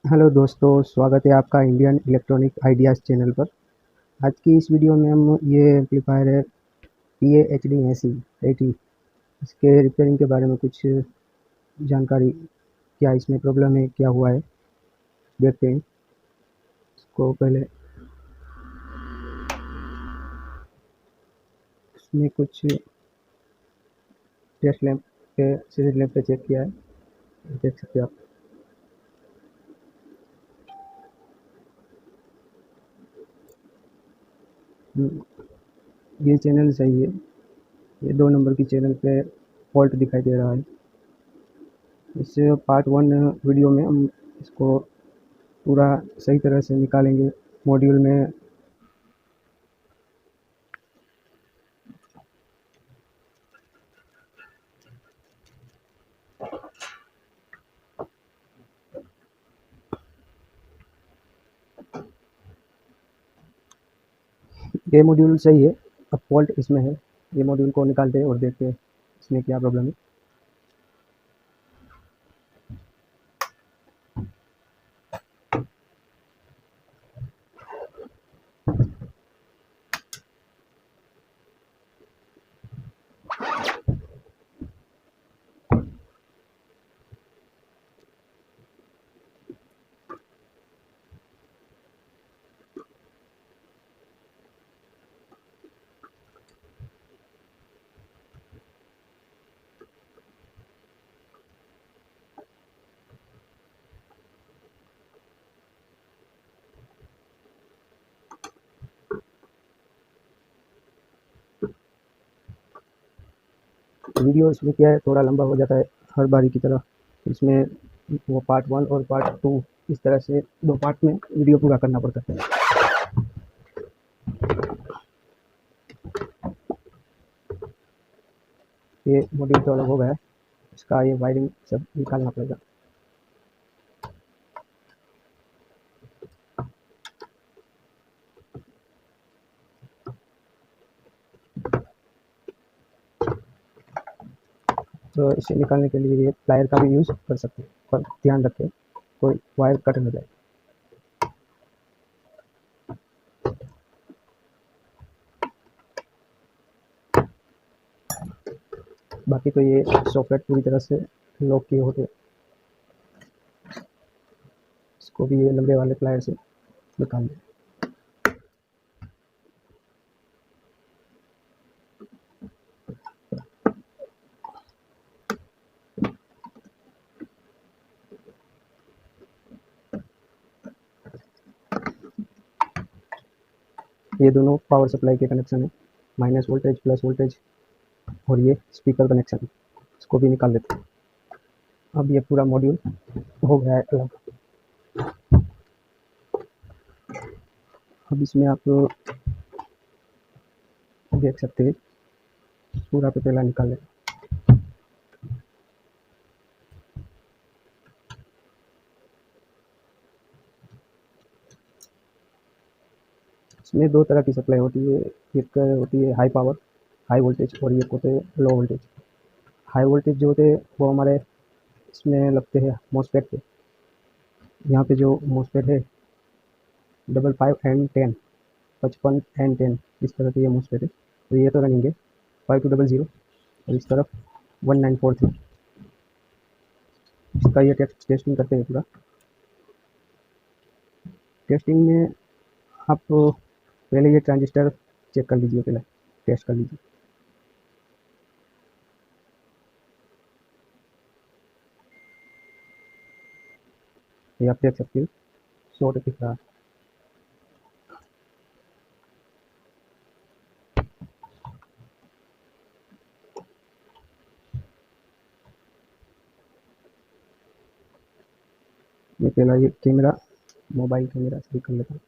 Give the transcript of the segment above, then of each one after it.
Hello दोस्तों, स्वागत है आपका इंडियन इलेक्ट्रॉनिक आइडियाज़ चैनल पर। आज की इस वीडियो में हम ये एम्पलीफायर है PA-HD80 इसके रिपेयरिंग के बारे में कुछ जानकारी, क्या इसमें प्रॉब्लम है, क्या हुआ है, देखते हैं। इसको पहले इसमें कुछ टेस्ट लैंप पे, सीरीज लैंप पे चेक किया है, देख सकते हैं आप। ये चैनल सही है, ये 2 नंबर की चैनल पे फॉल्ट दिखाई दे रहा है। इस पार्ट 1 वीडियो में हम इसको पूरा सही तरह से निकालेंगे। मॉड्यूल में ये मॉड्यूल सही है, अब फॉल्ट इसमें है। ये मॉड्यूल को निकालते हैं और देखते हैं इसमें क्या प्रॉब्लम है। वीडियो इसमें क्या है, थोड़ा लंबा हो जाता है हर बारी की तरह। इसमें वो पार्ट 1 और पार्ट 2 इस तरह से 2 पार्ट में वीडियो पूरा करना पड़ता है। ये मॉड्यूल तो अलग हो गया है, इसका ये वायरिंग सब निकालना पड़ेगा। तो इसे निकालने के लिए ये प्लायर का भी यूज़ कर सकते हैं, पर ध्यान रखें कोई वायर कट न जाए। बाकी तो ये सॉकेट पूरी तरह से लॉक किए होते हैं। इसको भी ये लंबे वाले प्लायर से निकाल दें। ये दोनों पावर सप्लाई के कनेक्शन है, माइनस वोल्टेज प्लस वोल्टेज, और ये स्पीकर कनेक्शन है, इसको भी निकाल लेते हैं। अब ये पूरा मॉड्यूल हो गया है अलग। अब इसमें आप देख सकते हैं, पूरा पे पहला निकाल लें। इसमें 2 तरह की सप्लाई होती है, एक होती है हाई पावर, हाई वोल्टेज, और एक होते हैं लो वोल्टेज। हाई वोल्टेज जो होते हैं वो हमारे इसमें लगते हैं मॉसफेट पे। यहाँ पे जो मॉसफेट है 55 एंड 10, 55 एंड 10, इस तरह की ये मॉसफेट है। तो ये तो रनिंग है 5200, और इस तरफ 1943। इसका ये टेस्टिंग करते हैं पूरा। टेस्टिंग में आप पहले ये ट्रांजिस्टर चेक कर लीजिए, पहले टेस्ट कर लीजिए। ये आप देख सकते हो शॉर्ट दिख रहा है। मैं पहला ये कैमरा, मोबाइल कैमरा सही कर लेता हूँ।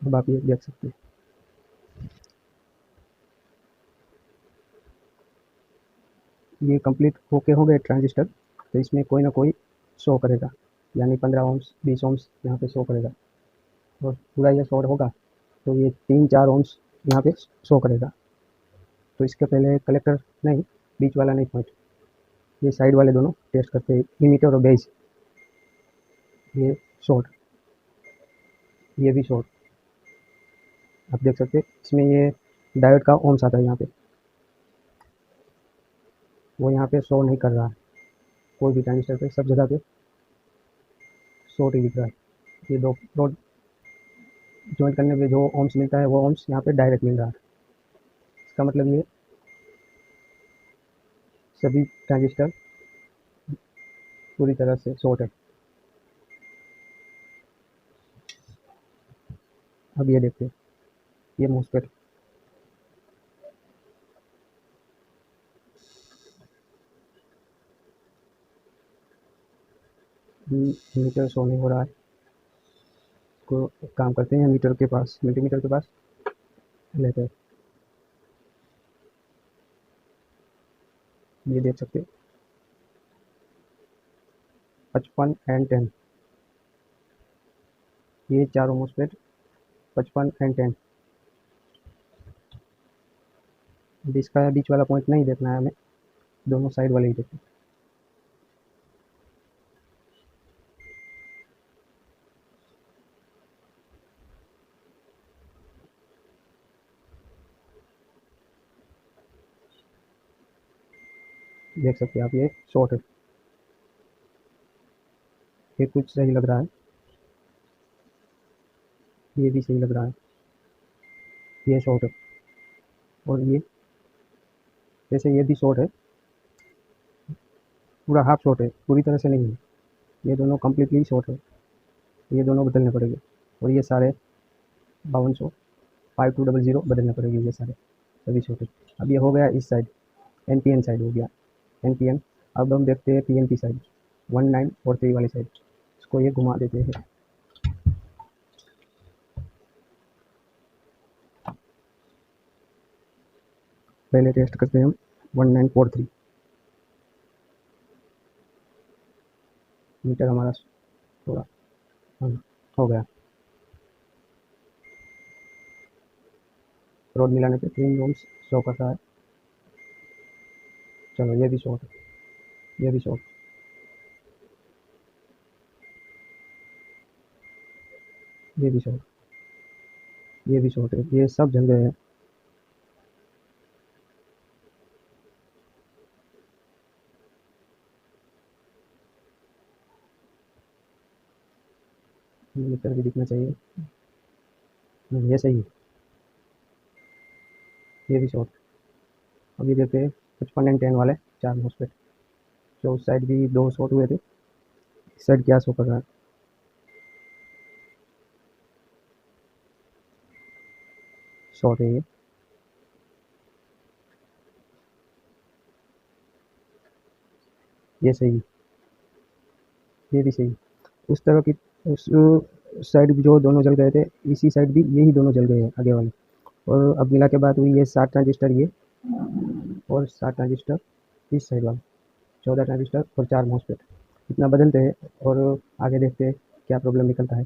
अब आप ये देख सकते हैं, ये कंप्लीट होके हो गए ट्रांजिस्टर। तो इसमें कोई ना कोई शो करेगा, यानी 15 ओम्स 20 ओम्स यहाँ पे शो करेगा, और पूरा ये शॉर्ट होगा तो ये 3-4 ओम्स यहाँ पे शो करेगा। तो इसके पहले कलेक्टर नहीं, बीच वाला नहीं पॉइंट, ये साइड वाले दोनों टेस्ट करते हैं, इमीटर और बेस। ये शॉर्ट, ये भी शॉर्ट। आप देख सकते हैं इसमें ये डायोड का ओम्स आता है यहाँ पे, वो यहाँ पे शो नहीं कर रहा है। कोई भी ट्रांजिस्टर पे सब जगह पे शॉर्ट ही दिख रहा है। ये दो प्लॉट ज्वाइन करने पे जो ओम्स मिलता है वो ओम्स यहाँ पे डायरेक्ट मिल रहा है। इसका मतलब ये सभी ट्रांजिस्टर पूरी तरह से शॉर्ट है। अब ये देखते हैं, ये मोस्फेट, मीटर शो नहीं हो रहा है। को एक काम करते हैं, मीटर के पास, मल्टीमीटर के पास लेते हैं। ये देख सकते हैं 55 एंड 10, ये चारों मोस्फेट 55 एंड 10। इसका बीच वाला पॉइंट नहीं देखना है हमें, दोनों साइड वाले ही देखते हैं। देख सकते हैं आप, ये शॉर्ट है। ये कुछ सही लग रहा है, ये भी सही लग रहा है, ये शॉर्ट है। और ये जैसे ये भी शॉर्ट है, पूरा हाफ शॉर्ट है, पूरी तरह से नहीं है। ये दोनों कम्प्लीटली शॉर्ट है, ये दोनों बदलने पड़ेंगे। और ये सारे 5200 5200 बदलने पड़ेंगे, ये सारे सभी शॉर्ट है। अब ये हो गया इस साइड, एन साइड हो गया, एन। अब हम देखते हैं पी साइड, 19 और 3 वाली साइड। इसको ये घुमा देते हैं। पहले टेस्ट करते हैं हम 1943। मीटर हमारा थोड़ा हो गया। रोड मिलाने पे 3 ओम्स शो कर रहा है। चलो ये भी शॉर्ट है, ये भी शॉर्ट, ये भी शॉर्ट, ये भी शॉर्ट है, ये सब जल गए हैं। मीटर भी दिखना चाहिए। ये सही है, ये भी शॉर्ट। अब ये देखते हैं 55 एंड 10 वाले 4 मोस्फेट, जो उस साइड भी 2 शॉर्ट हुए थे, इस साइड क्या शो कर रहा है। शॉर्ट है ये सही, ये भी सही। उस तरह की उस साइड भी जो दोनों जल गए थे, इसी साइड भी यही दोनों जल गए हैं आगे वाले। और अब मिला के बात हुई, ये 7 ट्रांजिस्टर ये, और 7 ट्रांजिस्टर इस साइड वाला, 14 ट्रांजिस्टर और 4 मॉसफेट। इतना बदलते हैं और आगे देखते हैं क्या प्रॉब्लम निकलता है।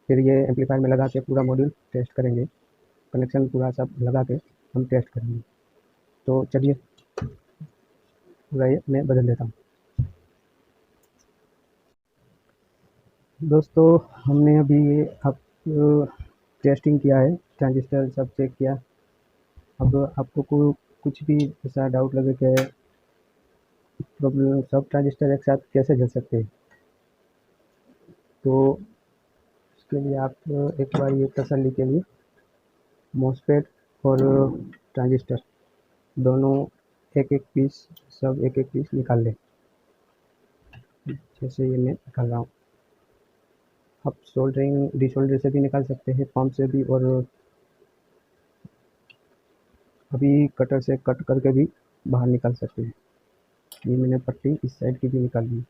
फिर ये एम्पलीफायर में लगा के पूरा मॉड्यूल टेस्ट करेंगे, कनेक्शन पूरा सब लगा के हम टेस्ट करेंगे। तो चलिए पूरा ये मैं बदल देता हूँ। दोस्तों हमने अभी ये अब टेस्टिंग किया है, ट्रांजिस्टर सब चेक किया। अब आपको कुछ भी ऐसा डाउट लगे कि प्रॉब्लम, सब ट्रांजिस्टर एक साथ कैसे जल सकते हैं, तो उसके लिए आप एक बार ये तसल्ली के लिए मॉसफेट और ट्रांजिस्टर दोनों एक एक पीस, सब एक एक पीस निकाल लें। जैसे ये मैं निकाल रहा हूँ। आप सोल्डरिंग डिसोल्डर से भी निकाल सकते हैं, पंप से भी, और अभी कटर से कट करके भी बाहर निकाल सकते हैं। ये मैंने पट्टी इस साइड की भी निकाल ली।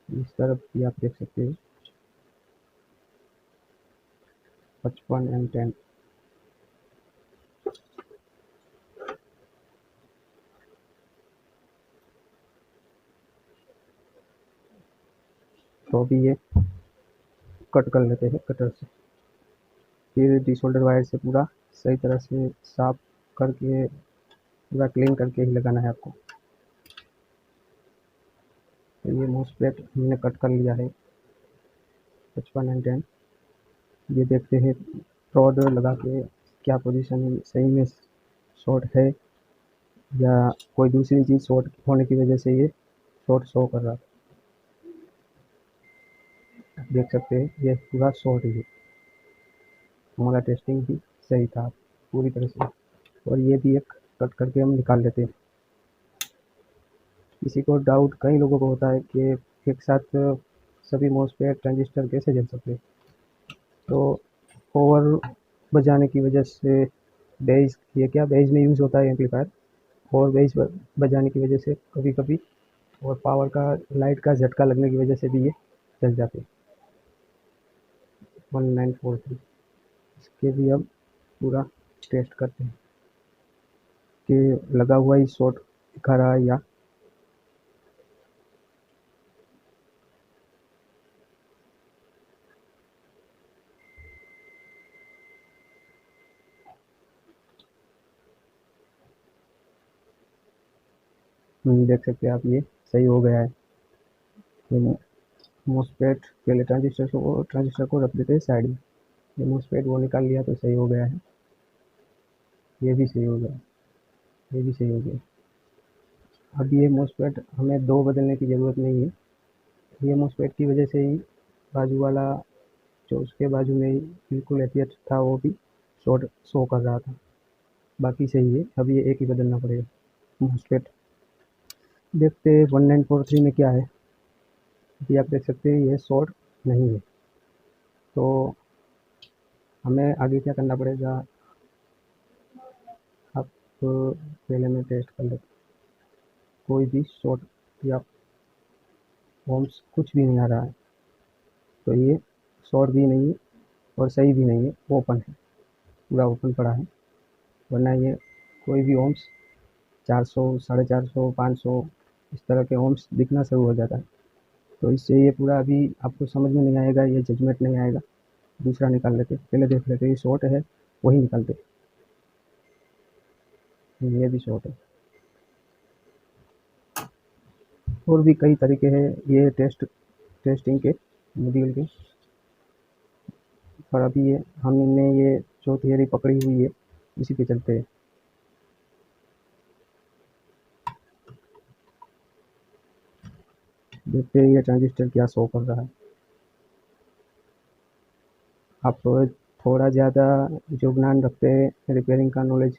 इस तरफ भी आप देख सकते हैं 55 एंड 10। तो अभी ये कट कर लेते हैं कटर से, फिर डिसोल्डर वायर से पूरा सही तरह से साफ करके पूरा क्लीन करके ही लगाना है आपको। तो ये मोस्फेट हमने कट कर लिया है 55 एंड 10। ये देखते हैं रॉड लगा के क्या पोजीशन सही में शॉर्ट है या कोई दूसरी चीज़ शॉर्ट होने की वजह से ये शॉर्ट शो कर रहा है। देख सकते हैं ये पूरा शॉर्ट ही है, हमारा टेस्टिंग भी सही था पूरी तरह से। और ये भी एक कट करके हम निकाल लेते हैं। किसी को डाउट कई लोगों को होता है कि एक साथ सभी मोस्फेट ट्रांजिस्टर कैसे जल सकते हैं। तो ओवर बजाने की वजह से बेस, ये क्या बेस में यूज़ होता है एम्पलीफायर, और बेस बजाने की वजह से कभी कभी और पावर का लाइट का झटका लगने की वजह से भी ये जल जाते हैं। 1943 इसके भी अब पूरा टेस्ट करते हैं कि लगा हुआ ही शॉर्ट दिखा रहा है या देख सकते हैं आप ये सही हो गया है। तो मोस्फेट पहले ट्रांजिस्टर को रख देते हैं साइड में। ये मोस्फेट वो निकाल लिया तो सही हो गया है। ये भी सही हो गया, ये भी सही हो गया। अब ये मोस्फेट हमें दो बदलने की ज़रूरत नहीं है। ये मोस्फेट की वजह से ही बाजू वाला जो उसके बाजू में ही बिल्कुल एहतियात था वो भी शॉर्ट शो कर रहा था। बाकी सही है। अब ये एक ही बदलना पड़ेगा मोस्फेट। देखते हैं 1943 में क्या है। अभी आप देख सकते हैं ये शॉर्ट नहीं है। तो हमें आगे क्या करना पड़ेगा, आप पहले मैं टेस्ट कर लेता। कोई भी शॉर्ट या होम्स कुछ भी नहीं आ रहा है। तो ये शॉर्ट भी नहीं है और सही भी नहीं है, ओपन है, पूरा ओपन पड़ा है। वरना ये कोई भी ओम्स 400, 450, 500 इस तरह के ओम्स दिखना शुरू हो जाता है। तो इससे ये पूरा अभी आपको समझ में नहीं आएगा, ये जजमेंट नहीं आएगा। दूसरा निकाल लेते, पहले देख लेते ये शॉर्ट है वही निकालते। ये भी शॉर्ट है। और भी कई तरीके हैं ये टेस्टिंग के मॉड्यूल के, पर अभी ये हमने ये जो थियरी पकड़ी हुई है इसी पे चलते हैं। देखते हैं ये ट्रांजिस्टर क्या शो कर रहा है। आप थोड़ा ज़्यादा जो ज्ञान रखते हैं रिपेयरिंग का नॉलेज,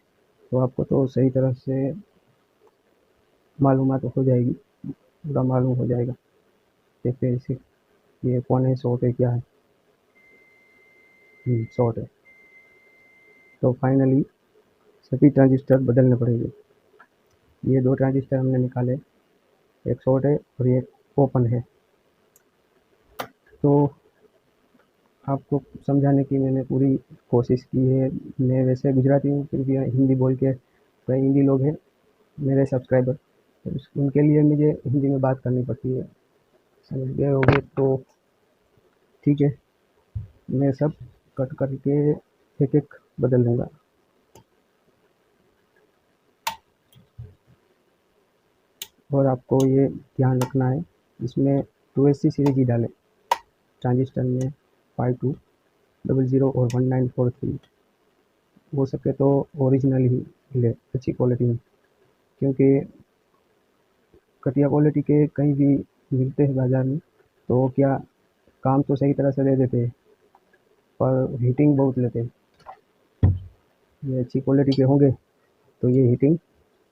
तो आपको तो सही तरह से मालूमात हो जाएगी, पूरा मालूम हो जाएगा। देखते हैं इसे ये कौन है, शॉर्ट है क्या है। शॉर्ट है। तो फाइनली सभी ट्रांजिस्टर बदलने पड़ेंगे। ये दो ट्रांजिस्टर हमने निकाले, एक शॉर्ट है और एक ओपन है। तो आपको समझाने की मैंने पूरी कोशिश की है। मैं वैसे गुजराती हूँ, फिर भी हिंदी बोल के कई हिंदी लोग हैं मेरे सब्सक्राइबर, तो उनके लिए मुझे हिंदी में बात करनी पड़ती है। समझ गए होंगे तो ठीक है। मैं सब कट करके एक एक बदल दूँगा। और आपको ये ध्यान रखना है इसमें 2SC सीरीज ही डालें ट्रांजिस्टर में, 5200 और 1943। हो सके तो ओरिजिनल ही ले, अच्छी क्वालिटी में, क्योंकि घटिया क्वालिटी के कहीं भी मिलते हैं बाज़ार में तो क्या काम तो सही तरह से दे देते हैं पर हीटिंग बहुत लेते हैं। ये अच्छी क्वालिटी के होंगे तो ये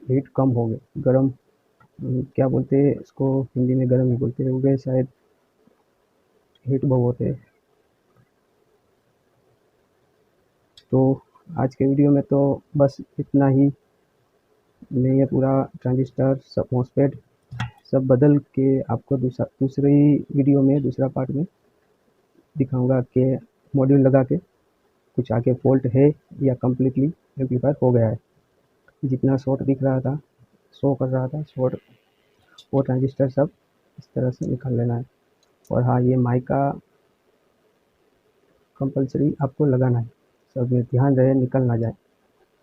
हीट कम होंगे, गर्म, क्या बोलते हैं इसको हिंदी में, गर्म ही बोलते हैं होंगे शायद, हीट बहुत होते हैं। तो आज के वीडियो में तो बस इतना ही। मैं ये पूरा ट्रांजिस्टर सब मॉसफेट सब बदल के आपको दूसरी वीडियो में दूसरा पार्ट में दिखाऊंगा कि मॉड्यूल लगा के कुछ आगे फॉल्ट है या कम्प्लीटली एम्पलीफायर हो गया है। जितना शॉर्ट दिख रहा था, शो कर रहा था शॉर्ट, वो ट्रांजिस्टर सब इस तरह से निकाल लेना है। और हाँ, ये माइका कंपलसरी आपको लगाना है, सब में ध्यान रहे निकल ना जाए।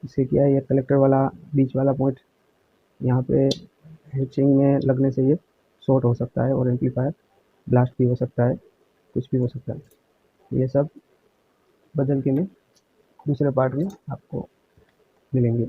इससे क्या है, ये कलेक्टर वाला बीच वाला पॉइंट यहाँ पे हिचिंग में लगने से ये शॉर्ट हो सकता है और एम्पलीफायर ब्लास्ट भी हो सकता है, कुछ भी हो सकता है। ये सब बदल के मैं दूसरे पार्ट में आपको मिलेंगे।